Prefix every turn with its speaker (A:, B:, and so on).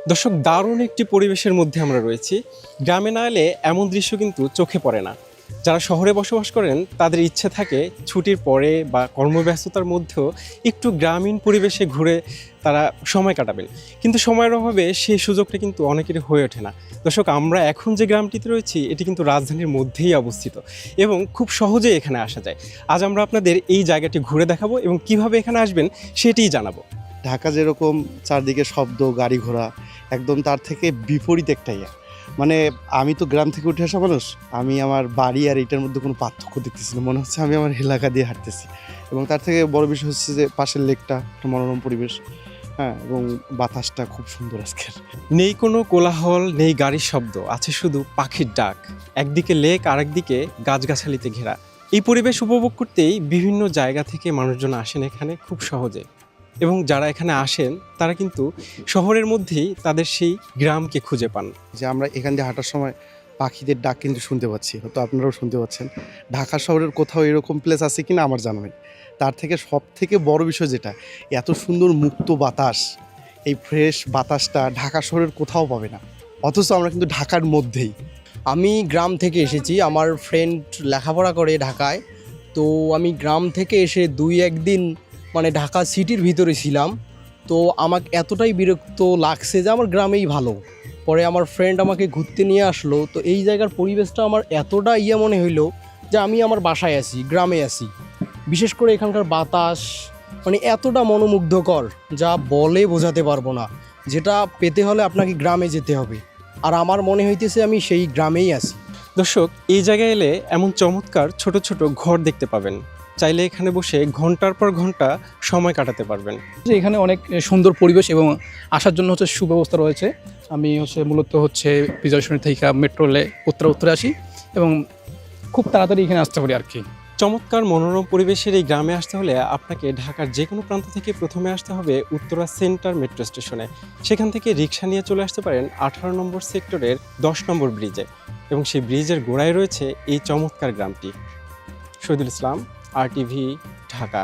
A: দর্শক, দারুণ একটি পরিবেশের মধ্যে আমরা রয়েছি। গ্রামে না এলে এমন দৃশ্য কিন্তু চোখে পড়ে না। যারা শহরে বসবাস করেন তাদের ইচ্ছে থাকে ছুটির পরে বা কর্মব্যস্ততার মধ্যেও একটু গ্রামীণ পরিবেশে ঘুরে তারা সময় কাটাবেন, কিন্তু সময়ের অভাবে সেই সুযোগটা কিন্তু অনেকেরই হয়ে ওঠে না। দর্শক, আমরা এখন যে গ্রামটিতে রয়েছি এটি কিন্তু রাজধানীর মধ্যেই অবস্থিত এবং খুব সহজেই এখানে আসা যায়। আজ আমরা আপনাদের এই জায়গাটি ঘুরে দেখাবো এবং কিভাবে এখানে আসবেন সেটিই জানাবো।
B: ঢাকা যেরকম চারদিকে শব্দ, গাড়ি ঘোড়া, একদম তার থেকে বিপরীত একটা ইয়া। মানে আমি তো গ্রাম থেকে উঠে আসা মানুষ, আমি আমার বাড়ি আর এটার মধ্যে কোনো পার্থক্য দেখতেছি না। মনে হচ্ছে আমি আমার এলাকা দিয়ে হাঁটতেছি। এবং তার থেকে বড় বিষয় হচ্ছে যে পাশের লেকটা একটা মনোরম পরিবেশ, হ্যাঁ, এবং বাতাসটা খুব সুন্দর আজকের।
A: নেই কোনো কোলাহল, নেই গাড়ির শব্দ, আছে শুধু পাখির ডাক। একদিকে লেক, আরেকদিকে গাছগাছালিতে ঘেরা। এই পরিবেশ উপভোগ করতেই বিভিন্ন জায়গা থেকে মানুষজন আসেন এখানে খুব সহজে, এবং যারা এখানে আসেন তারা কিন্তু শহরের মধ্যেই তাদের সেই গ্রামকে খুঁজে পান।
B: যে আমরা এখান দিয়ে হাঁটার সময় পাখিদের ডাক কিন্তু শুনতে পাচ্ছি, হয়তো আপনারাও শুনতে পাচ্ছেন। ঢাকা শহরের কোথাও এরকম প্লেস আছে কিনা আমার জানা নেই। তার থেকে সব থেকে বড় বিষয় যেটা, এত সুন্দর মুক্ত বাতাস, এই ফ্রেশ বাতাসটা ঢাকা শহরের কোথাও পাবে না, অথচ আমরা কিন্তু ঢাকার মধ্যেই।
C: আমি গ্রাম থেকে এসেছি, আমার ফ্রেন্ড লেখাপড়া করে ঢাকায়। তো আমি গ্রাম থেকে এসে 2-1 দিন মানে ঢাকা সিটির ভিতরে ছিলাম। তো আমাকে এতটাই বিরক্ত লাগছে যে আমার গ্রামেই ভালো। পরে আমার ফ্রেন্ড আমাকে ঘুরতে নিয়ে আসলো, তো এই জায়গার পরিবেশটা আমার এতটা মনে হইলো যে আমি আমার বাসায় আছি, গ্রামে আছি। বিশেষ করে এখানকার বাতাস মানে এতটা মনোমুগ্ধকর যা বলে বোঝাতে পারবো না। যেটা পেতে হলে আপনাকে গ্রামে যেতে হবে, আর আমার মনে হইতেছে আমি সেই গ্রামেই আছি।
A: দর্শক, এই জায়গায় এলে এমন চমৎকার ছোট ছোট ঘর দেখতে পাবেন। চাইলে এখানে বসে ঘন্টার পর ঘন্টা সময় কাটাতে পারবেন।
D: যে এখানে অনেক সুন্দর পরিবেশ এবং আসার জন্য সুব্যবস্থা রয়েছে। আমি মূলত বিজয় সরণি থেকে মেট্রোলে উত্তরে আসি এবং খুব তাড়াতাড়ি এখানে আসতে পারি আর কি।
A: চমৎকার মনোরম পরিবেশের এই গ্রামে আসতে হলে আপনাকে ঢাকার যে কোনো প্রান্ত থেকে প্রথমে আসতে হবে উত্তরা সেন্টার মেট্রো স্টেশনে। সেখান থেকে রিক্সা নিয়ে চলে আসতে পারেন 18 নম্বর সেক্টরের 10 নম্বর ব্রিজে, এবং সেই ব্রিজের গোড়ায় রয়েছে এই চমৎকার গ্রামটি। শহীদুল ইসলাম, RTV, ঢাকা।